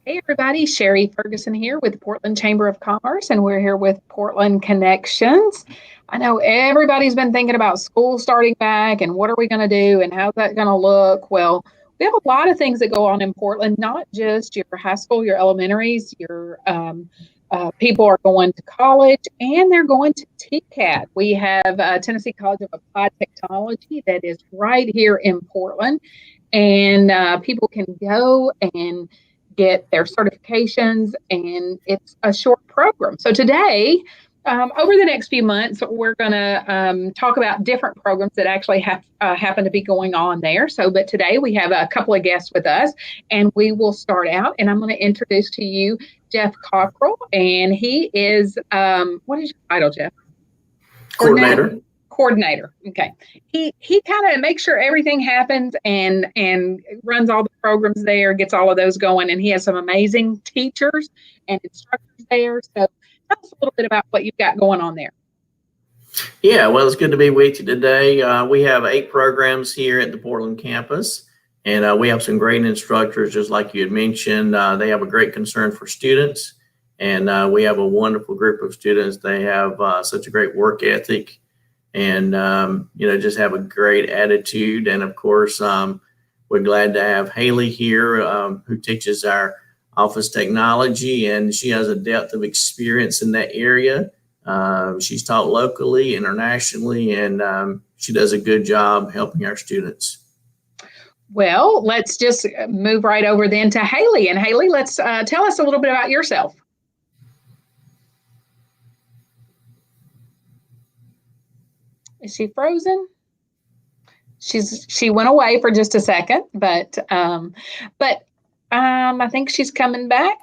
Hey everybody, Sherry Ferguson here with the Portland Chamber of Commerce, and we're here with Portland Connections. I know everybody's been thinking about school starting back and what are we going to do and how's that going to look? Well, we have a lot of things that go on in Portland, not just your high school, your elementaries, your people are going to college and they're going to TCAT. We have Tennessee College of Applied Technology that is right here in Portland, and people can go and get their certifications, and it's a short program. So today, over the next few months, we're going to talk about different programs that actually happen to be going on there. But today we have a couple of guests with us, and we will start out, and I'm going to introduce to you Jeff Cockrell, and he is, what is your title, Jeff? Coordinator. Okay. He kind of makes sure everything happens and runs all the programs there, gets all of those going, and he has some amazing teachers and instructors there. So tell us a little bit about what you've got going on there. Yeah, well, it's good to be with you today. We have 8 programs here at the Portland campus, and we have some great instructors, just like you had mentioned. They have a great concern for students, and we have a wonderful group of students. They have such a great work ethic, and just have a great attitude. And of course, we're glad to have Hayley here, who teaches our office technology, and she has a depth of experience in that area. She's taught locally, internationally, and she does a good job helping our students. Well, let's just move right over then to Hayley. And Hayley, let's tell us a little bit about yourself. Is she frozen? She went away for just a second, but I think she's coming back.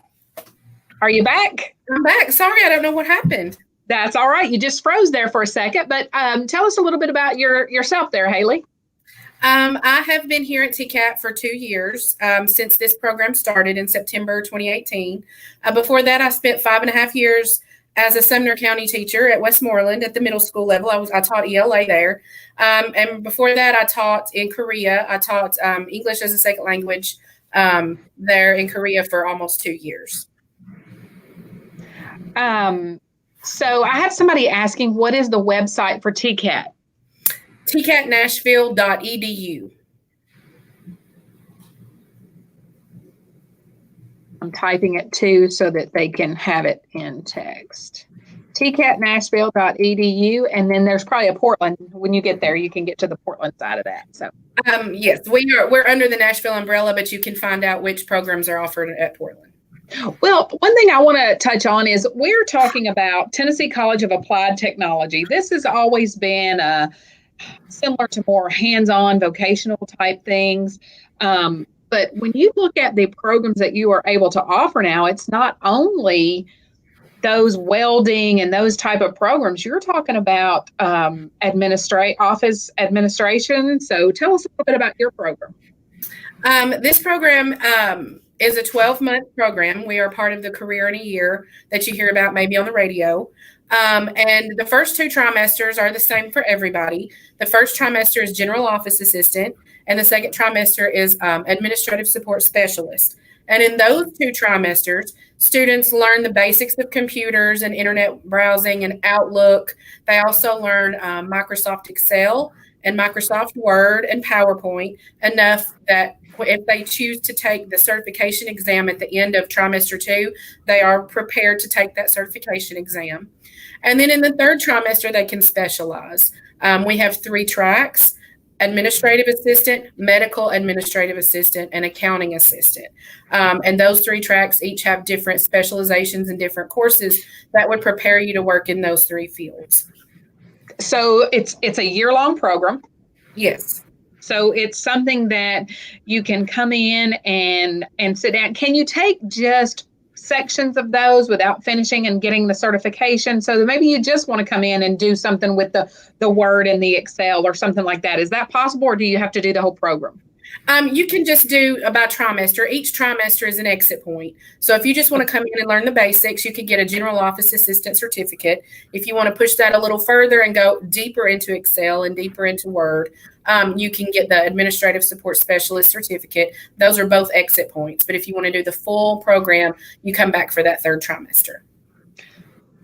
Are you back? I'm back. Sorry, I don't know what happened. That's all right. You just froze there for a second, but tell us a little bit about yourself there, Hayley. I have been here at TCAT for 2 years since this program started in September 2018. Before that, I spent 5.5 years as a Sumner County teacher at Westmoreland at the middle school level. I taught ELA there. And before that, I taught in Korea. I taught English as a second language there in Korea for almost 2 years. So I have somebody asking, what is the website for TCAT? tcatnashville.edu. I'm typing it too so that they can have it in text. tcatnashville.edu, and then there's probably a Portland. When you get there, you can get to the Portland side of that. So yes, we're under the Nashville umbrella, but you can find out which programs are offered at Portland. Well, one thing I want to touch on is we're talking about Tennessee College of Applied Technology. This has always been similar to more hands-on vocational type things. But when you look at the programs that you are able to offer now, it's not only those welding and those type of programs. You're talking about office administration. So tell us a little bit about your program. This program is a 12-month program. We are part of the Career in a Year that you hear about maybe on the radio. And the first 2 trimesters are the same for everybody. The first trimester is general office assistant, and the second trimester is administrative support specialist. And in those 2 trimesters, students learn the basics of computers and internet browsing and Outlook. They also learn Microsoft Excel and Microsoft Word and PowerPoint, enough that if they choose to take the certification exam at the end of trimester 2, they are prepared to take that certification exam. And then in the third trimester, they can specialize. We have 3 tracks: administrative assistant, medical administrative assistant, and accounting assistant. And those 3 tracks each have different specializations and different courses that would prepare you to work in those 3 fields. So it's a year-long program. Yes. So it's something that you can come in and sit down. Can you take just sections of those without finishing and getting the certification? So that maybe you just want to come in and do something with the Word and the Excel or something like that. Is that possible, or do you have to do the whole program? You can just do by trimester. Each trimester is an exit point. So if you just want to come in and learn the basics, you could get a general office assistant certificate. If you want to push that a little further and go deeper into Excel and deeper into Word, you can get the administrative support specialist certificate. Those are both exit points. But if you want to do the full program, you come back for that third trimester.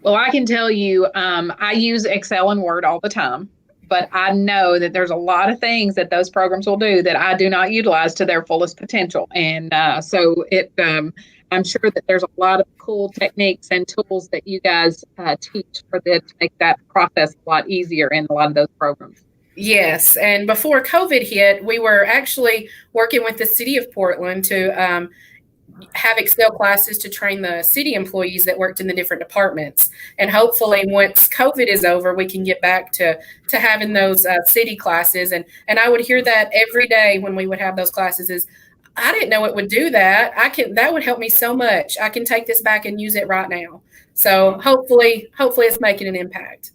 Well, I can tell you, I use Excel and Word all the time. But I know that there's a lot of things that those programs will do that I do not utilize to their fullest potential. And so I'm sure that there's a lot of cool techniques and tools that you guys teach to make that process a lot easier in a lot of those programs. Yes. And before COVID hit, we were actually working with the city of Portland to have Excel classes to train the city employees that worked in the different departments. And hopefully once COVID is over, we can get back to having those city classes. And I would hear that every day when we would have those classes is, I didn't know it would do that. That would help me so much. I can take this back and use it right now. So hopefully it's making an impact.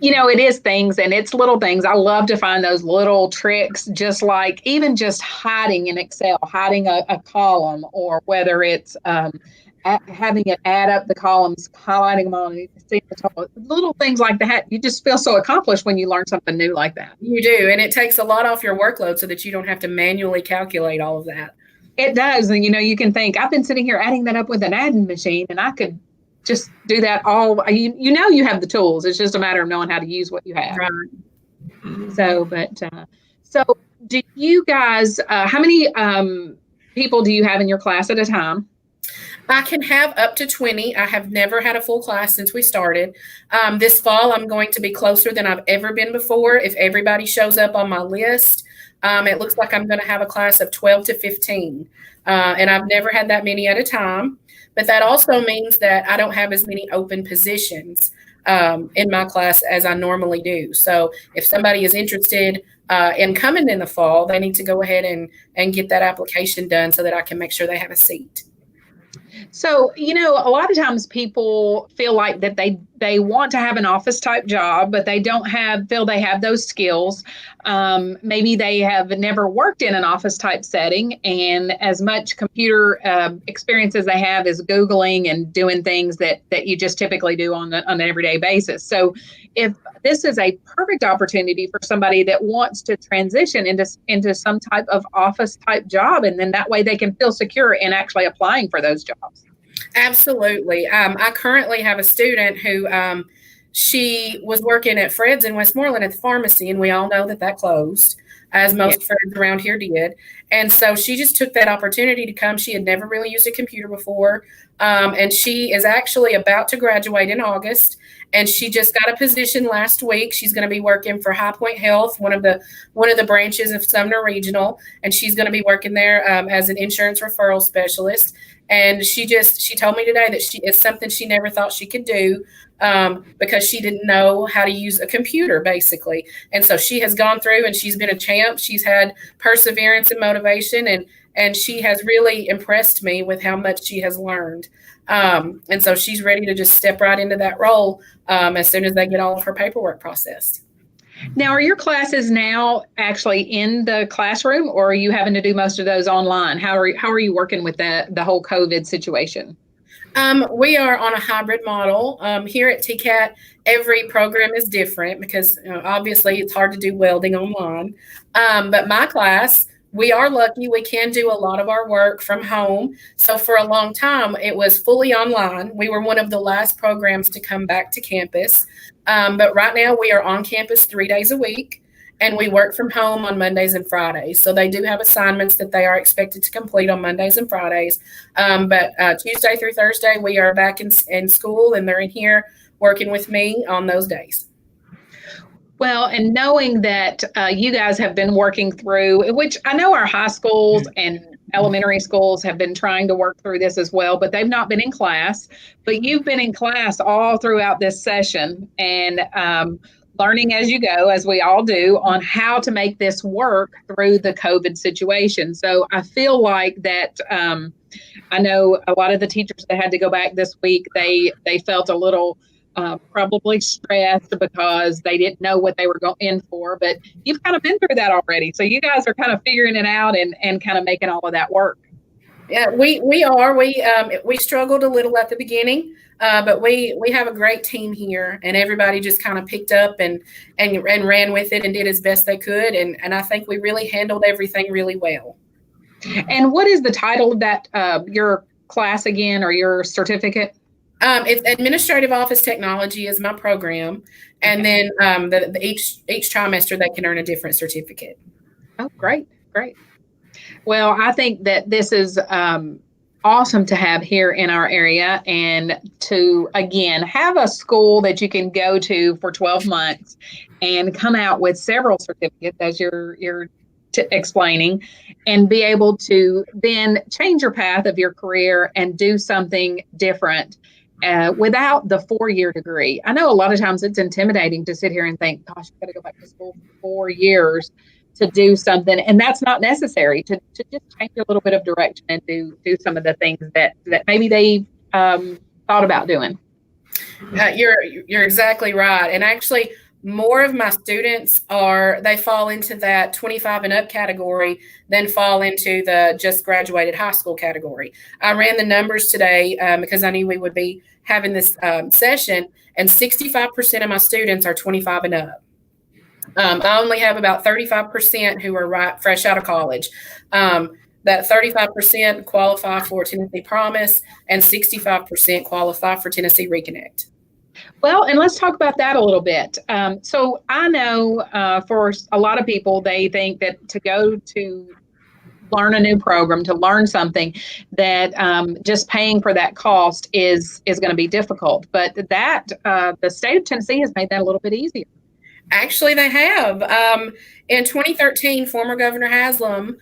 It is things, and it's little things. I love to find those little tricks, just like even just hiding in Excel, hiding a column, or whether it's having it add up the columns, highlighting them all, and you can see the total. Little things like that. You just feel so accomplished when you learn something new like that. You do, and it takes a lot off your workload so that you don't have to manually calculate all of that. It does, and you can think, I've been sitting here adding that up with an adding machine, and I could just do that all. You have the tools. It's just a matter of knowing how to use what you have. Right. So do you guys? How many people do you have in your class at a time? I can have up to 20. I have never had a full class since we started. This fall, I'm going to be closer than I've ever been before. If everybody shows up on my list, it looks like I'm going to have a class of 12 to 15. And I've never had that many at a time. But that also means that I don't have as many open positions in my class as I normally do. So if somebody is interested in coming in the fall, they need to go ahead and get that application done so that I can make sure they have a seat. So, a lot of times people feel like that they want to have an office type job, but they don't feel they have those skills. Maybe they have never worked in an office type setting, and as much computer experience as they have is Googling and doing things that you just typically do on an everyday basis. So if this is a perfect opportunity for somebody that wants to transition into some type of office type job, and then that way they can feel secure in actually applying for those jobs. Absolutely. I currently have a student who she was working at Fred's in Westmoreland at the pharmacy, and we all know that closed, as most Fred's around here did. And so she just took that opportunity to come. She had never really used a computer before, and she is actually about to graduate in August. And she just got a position last week. She's going to be working for High Point Health, one of the branches of Sumner Regional, and she's going to be working there as an insurance referral specialist. And she told me today that it's something she never thought she could do because she didn't know how to use a computer, basically. And so she has gone through, and she's been a champ. She's had perseverance and motivation, and she has really impressed me with how much she has learned. And so she's ready to just step right into that role as soon as they get all of her paperwork processed. Now, are your classes now actually in the classroom, or are you having to do most of those online? How are you working with the whole COVID situation? We are on a hybrid model. Here at TCAT, every program is different because obviously it's hard to do welding online. But my class, we are lucky. We can do a lot of our work from home. So for a long time, it was fully online. We were one of the last programs to come back to campus. But right now we are on campus 3 days a week, and we work from home on Mondays and Fridays. So they do have assignments that they are expected to complete on Mondays and Fridays. But Tuesday through Thursday, we are back in school, and they're in here working with me on those days. Well, and knowing that you guys have been working through, which I know our high schools and elementary schools have been trying to work through this as well, but they've not been in class. But you've been in class all throughout this session and learning as you go, as we all do, on how to make this work through the COVID situation. So I feel like that I know a lot of the teachers that had to go back this week, they felt a little probably stressed because they didn't know what they were going in for. But you've kind of been through that already. So you guys are kind of figuring it out and kind of making all of that work. Yeah, we are. We struggled a little at the beginning, but we have a great team here, and everybody just kind of picked up and ran with it and did as best they could, and I think we really handled everything really well. And what is the title of that your class again, or your certificate? It's Administrative Office Technology is my program, and then each trimester they can earn a different certificate. Oh, great. Well, I think that this is awesome to have here in our area, and to, again, have a school that you can go to for 12 months and come out with several certificates, as you're explaining, and be able to then change your path of your career and do something different without the 4-year degree. I know a lot of times it's intimidating to sit here and think, gosh, I've got to go back to school for 4 years to do something, and that's not necessary. To just change a little bit of direction and do some of the things that maybe they thought about doing. You're exactly right, and actually, more of my students they fall into that 25 and up category than fall into the just graduated high school category. I ran the numbers today because I knew we would be having this session, and 65% of my students are 25 and up. I only have about 35% who are fresh out of college. That 35% qualify for Tennessee Promise, and 65% qualify for Tennessee Reconnect. Well, and let's talk about that a little bit. So I know for a lot of people, they think that to go to learn a new program, to learn something, that just paying for that cost is going to be difficult. But that the state of Tennessee has made that a little bit easier. Actually, they have. In 2013, former Governor Haslam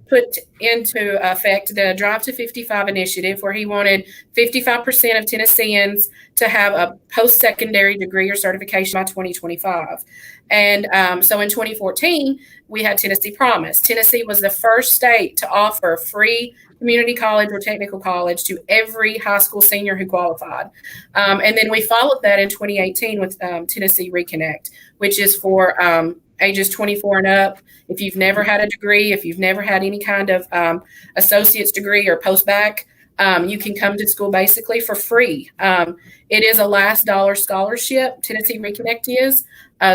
put into effect the Drive to 55 initiative, where he wanted 55% of Tennesseans to have a post-secondary degree or certification by 2025. And so in 2014, we had Tennessee Promise. Tennessee was the first state to offer free community college or technical college to every high school senior who qualified. And then we followed that in 2018 with Tennessee Reconnect, which is for ages 24 and up. If you've never had a degree, if you've never had any kind of associate's degree or post-bac, you can come to school basically for free. It is a last dollar scholarship, Tennessee Reconnect is.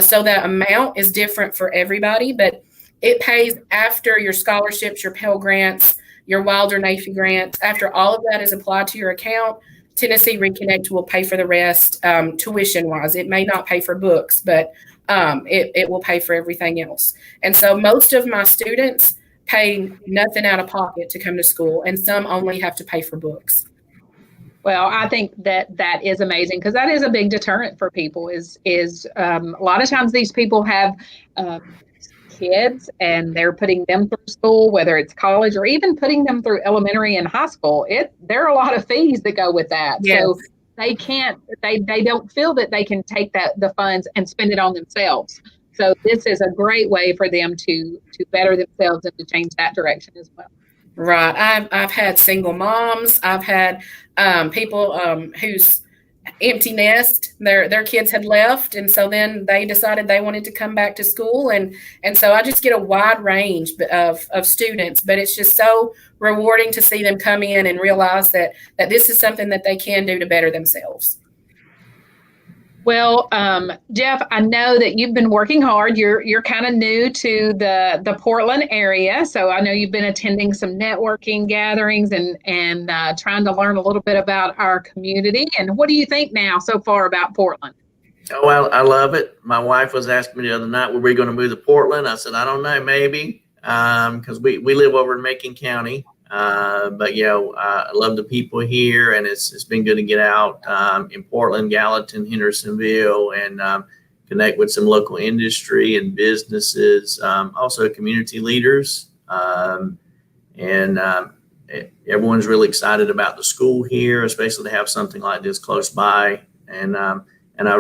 So that amount is different for everybody, but it pays after your scholarships, your Pell Grants, your Wilder Navy grants. After all of that is applied to your account, Tennessee Reconnect will pay for the rest tuition-wise. It may not pay for books, but it will pay for everything else. And so most of my students pay nothing out of pocket to come to school, and some only have to pay for books. Well, I think that is amazing, because that is a big deterrent for people. Is a lot of times these people have kids, and they're putting them through school, whether it's college or even putting them through elementary and high school. There are a lot of fees that go with that. Yes. So they don't feel that they can take the funds and spend it on themselves. So this is a great way for them to better themselves and to change that direction as well. Right. I've had single moms. I've had people whose empty nest, their kids had left, and so then they decided they wanted to come back to school, and so I just get a wide range of students, but it's just so rewarding to see them come in and realize that this is something that they can do to better themselves. Well, Jeff, I know that you've been working hard. You're kind of new to the Portland area, so I know you've been attending some networking gatherings and trying to learn a little bit about our community. And what do you think now so far about Portland? Oh, well, I love it. My wife was asking me the other night, were we going to move to Portland? I said, I don't know, maybe, because we live over in Macon County. But yeah, I love the people here, and it's been good to get out in Portland, Gallatin, Hendersonville, and connect with some local industry and businesses, also community leaders. Everyone's really excited about the school here, especially to have something like this close by. And I'm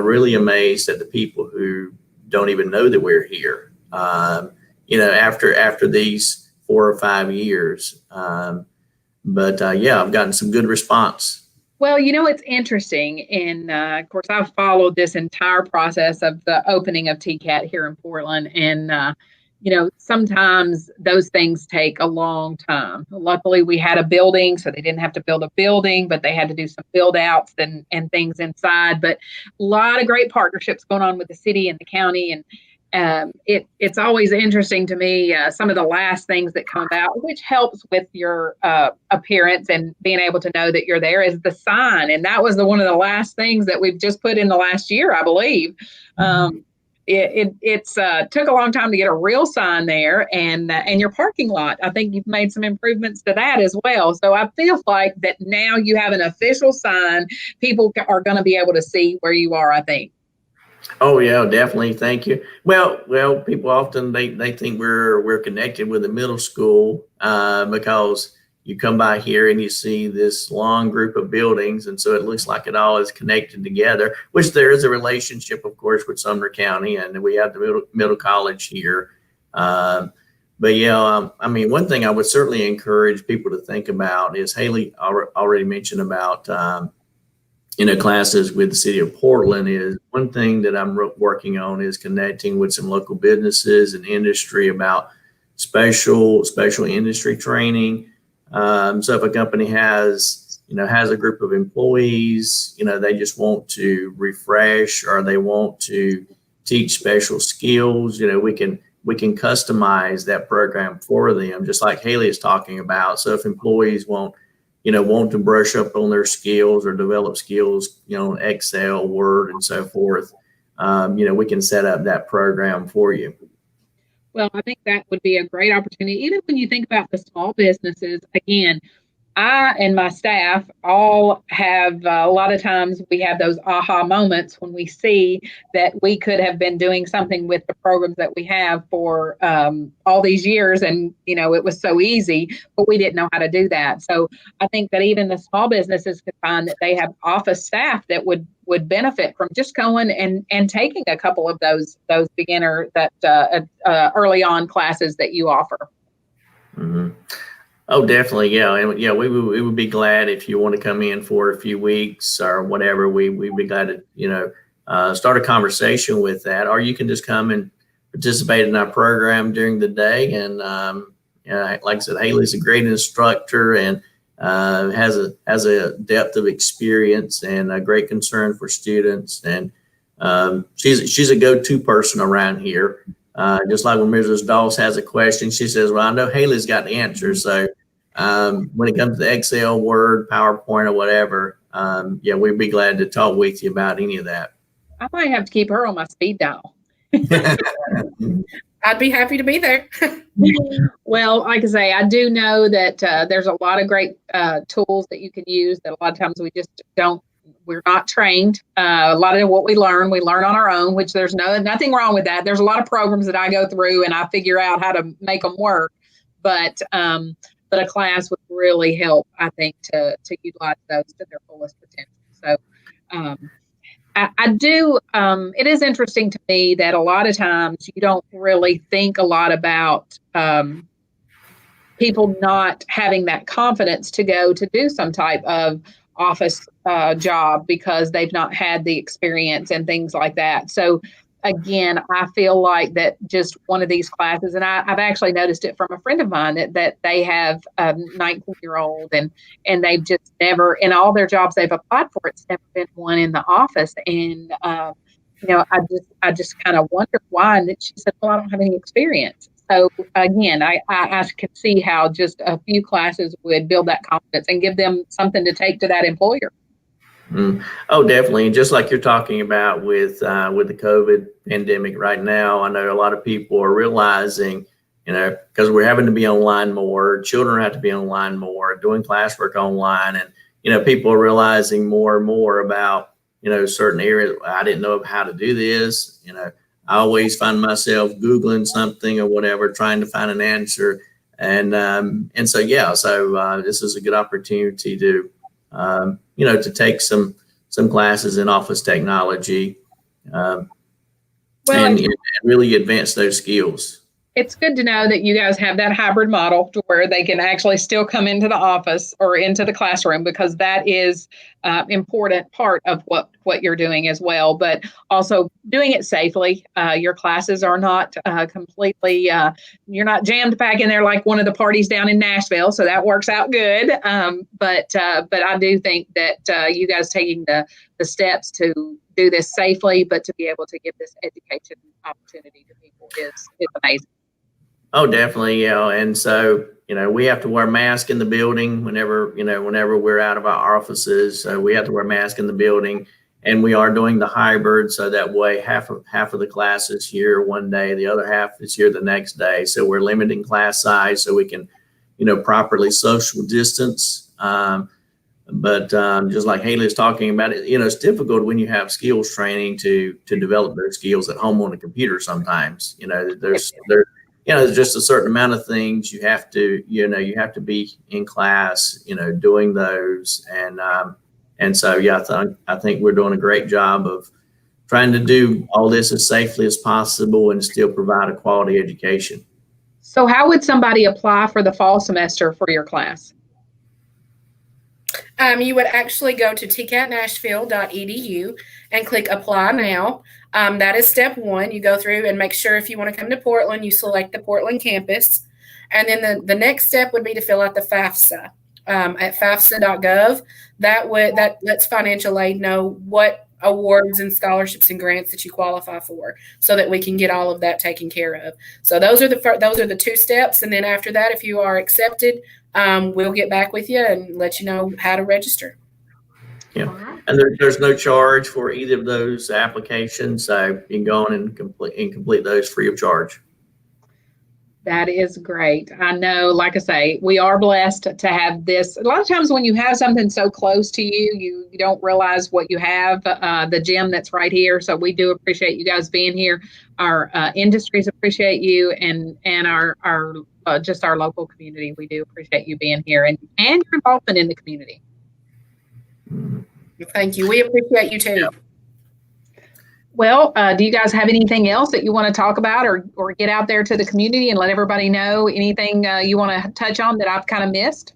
really amazed at the people who don't even know that we're here. After these 4 or 5 years. Yeah, I've gotten some good response. Well, it's interesting. And of course, I've followed this entire process of the opening of TCAT here in Portland. And, sometimes those things take a long time. Luckily, we had a building, so they didn't have to build a building, but they had to do some build outs and things inside. But a lot of great partnerships going on with the city and the county. And it's always interesting to me, some of the last things that come about, which helps with your appearance and being able to know that you're there, is the sign. And that was one of the last things that we've just put in the last year, I believe. It's took a long time to get a real sign there, and your parking lot. I think you've made some improvements to that as well. So I feel like that now you have an official sign. People are going to be able to see where you are, I think. Oh yeah, definitely. Thank you. Well, people often they think we're connected with the middle school because you come by here and you see this long group of buildings, and so it looks like it all is connected together. Which there is a relationship, of course, with Sumner County, and we have the middle college here. But yeah, I mean, one thing I would certainly encourage people to think about is Hayley already mentioned about. Classes with the city of Portland. Is one thing that I'm working on is connecting with some local businesses and industry about special industry training. So if a company has a group of employees, they just want to refresh or they want to teach special skills, we can customize that program for them, just like Hayley is talking about. So if employees want to brush up on their skills or develop skills, Excel, Word, and so forth, we can set up that program for you. Well, I think that would be a great opportunity. Even when you think about the small businesses, again, I and my staff all have a lot of times we have those aha moments when we see that we could have been doing something with the programs that we have for all these years. And, it was so easy, but we didn't know how to do that. So I think that even the small businesses could find that they have office staff that would benefit from just going and taking a couple of those beginner early on classes that you offer. Mm-hmm. Oh, definitely. Yeah. And yeah, we would be glad if you want to come in for a few weeks or whatever. We'd be glad to, start a conversation with that, or you can just come and participate in our program during the day. And, like I said, Hayley's a great instructor and, has a depth of experience and a great concern for students. And, she's a go-to person around here. Just like when Mrs. Dawes has a question, she says, well, I know Hayley's got the answer. So when it comes to Excel, Word, PowerPoint, or whatever, we'd be glad to talk with you about any of that. I might have to keep her on my speed dial. I'd be happy to be there. Well, like I say, I do know that there's a lot of great tools that you can use that a lot of times we just we're not trained. A lot of what we learn on our own, which there's nothing wrong with that. There's a lot of programs that I go through and I figure out how to make them work. But a class would really help, I think, to utilize those to their fullest potential. So I do. It is interesting to me that a lot of times you don't really think a lot about people not having that confidence to go to do some type of office job because they've not had the experience and things like that. So again, I feel like that just one of these classes, and I've actually noticed it from a friend of mine that they have a 19-year-old and they've just never, in all their jobs they've applied for, it's never been one in the office. And, I just kind of wonder why. And she said, well, I don't have any experience. So again, I can see how just a few classes would build that confidence and give them something to take to that employer. Mm. Oh, definitely. And just like you're talking about with the COVID pandemic right now, I know a lot of people are realizing, because we're having to be online more, children have to be online more, doing classwork online. And, people are realizing more and more about, certain areas. I didn't know how to do this. I always find myself Googling something or whatever, trying to find an answer. And so this is a good opportunity to, to take some classes in office technology and really advance those skills. It's good to know that you guys have that hybrid model to where they can actually still come into the office or into the classroom, because that is important part of what you're doing as well. But also doing it safely. Your classes are not completely, you're not jammed back in there like one of the parties down in Nashville. So that works out good. But I do think that you guys taking the steps to do this safely, but to be able to give this education opportunity to people is amazing. Oh, definitely. And so, we have to wear masks in the building whenever we're out of our offices. So we have to wear masks in the building, and we are doing the hybrid. So that way half of the class is here one day, the other half is here the next day. So we're limiting class size so we can, properly social distance. But just like Hayley is talking about it, it's difficult when you have skills training to develop those skills at home on a computer. Sometimes, there's just a certain amount of things you have to be in class, doing those. And so, yeah, I think we're doing a great job of trying to do all this as safely as possible and still provide a quality education. So how would somebody apply for the fall semester for your class? You would actually go to tcatnashville.edu and click apply now. That is step one. You go through and make sure if you want to come to Portland, you select the Portland campus. And then the next step would be to fill out the FAFSA at FAFSA.gov. That lets financial aid know what awards and scholarships and grants that you qualify for, so that we can get all of that taken care of. So those are the two steps. And then after that, if you are accepted, we'll get back with you and let you know how to register. Yeah, and there's no charge for either of those applications, so you can go on and complete those free of charge. That is great. I know, like I say, we are blessed to have this. A lot of times when you have something so close to you, you don't realize what you have, the gym that's right here. So we do appreciate you guys being here. Our industries appreciate you, and our just our local community. We do appreciate you being here and your involvement in the community. Thank you. We appreciate you too. Yeah. Well, do you guys have anything else that you want to talk about or get out there to the community and let everybody know? Anything you want to touch on that I've kind of missed?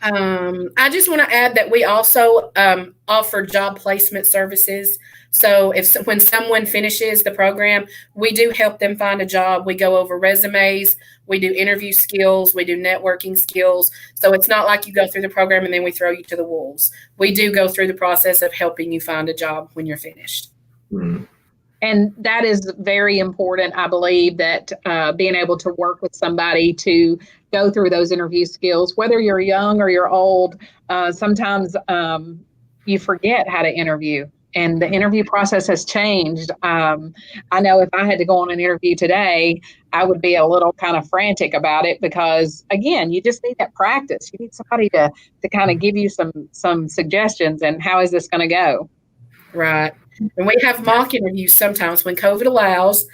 I just want to add that we also offer job placement services. So when someone finishes the program, we do help them find a job. We go over resumes, we do interview skills, we do networking skills. So it's not like you go through the program and then we throw you to the wolves. We do go through the process of helping you find a job when you're finished. Mm-hmm. And that is very important, I believe, that being able to work with somebody to go through those interview skills, whether you're young or you're old, sometimes you forget how to interview. And the interview process has changed. I know if I had to go on an interview today, I would be a little kind of frantic about it because, again, you just need that practice. You need somebody to kind of give you some suggestions and how is this going to go? Right. And we have mock interviews sometimes when COVID allows.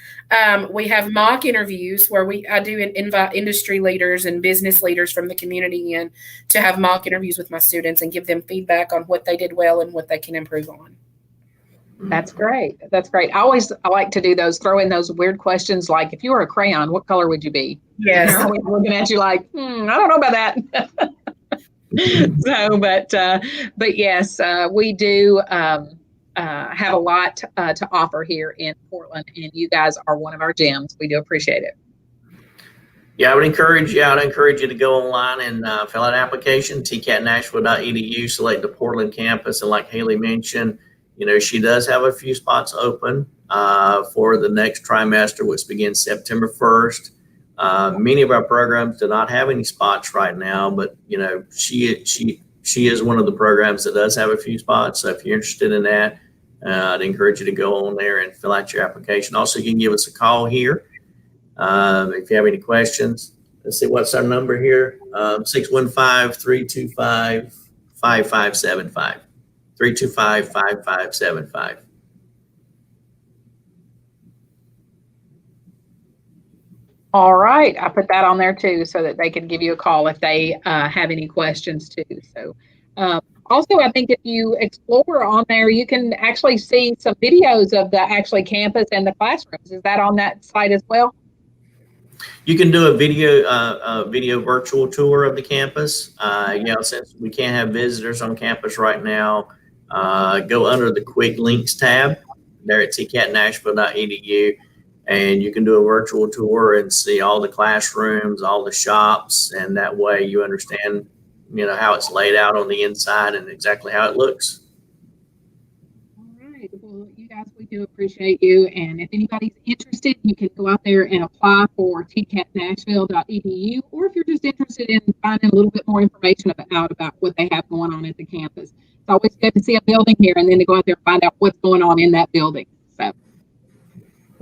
We have mock interviews where I do invite industry leaders and business leaders from the community in to have mock interviews with my students and give them feedback on what they did well and what they can improve on. That's great. That's great. I like to do those, throw in those weird questions like, if you were a crayon, what color would you be? Yes. And they're looking at you like, I don't know about that. So, but yes, we do have a lot to offer here in Portland, and you guys are one of our gems. We do appreciate it. Yeah, I would encourage you to go online and fill out an application, tcatnashville.edu, select the Portland campus, and like Hayley mentioned, she does have a few spots open for the next trimester, which begins September 1st. Many of our programs do not have any spots right now, but she is one of the programs that does have a few spots. So if you're interested in that, I'd encourage you to go on there and fill out your application. Also, you can give us a call here if you have any questions. Let's see, what's our number here? 615-325-5575. 325-5575. All right. I put that on there too, so that they can give you a call if they have any questions too. So also, I think if you explore on there, you can actually see some videos of the campus and the classrooms. Is that on that site as well? You can do a video virtual tour of the campus. Since we can't have visitors on campus right now, go under the quick links tab there at tcatnashville.edu, and you can do a virtual tour and see all the classrooms, all the shops, and that way you understand, how it's laid out on the inside and exactly how it looks. Well, you guys, we do appreciate you. And if anybody's interested, you can go out there and apply for tcatnashville.edu, or if you're just interested in finding a little bit more information about what they have going on at the campus. It's always good to see a building here and then to go out there and find out what's going on in that building.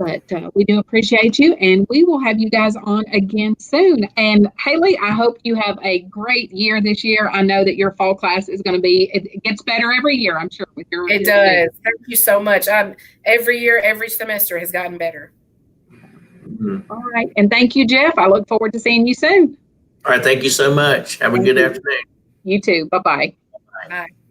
But we do appreciate you, and we will have you guys on again soon. And Hayley, I hope you have a great year this year. I know that your fall class is going to it gets better every year, I'm sure. It does. Thank you so much. Every year, every semester has gotten better. Mm-hmm. All right. And thank you, Jeff. I look forward to seeing you soon. All right. Thank you so much. Have a good afternoon. You too. Bye-bye. Bye.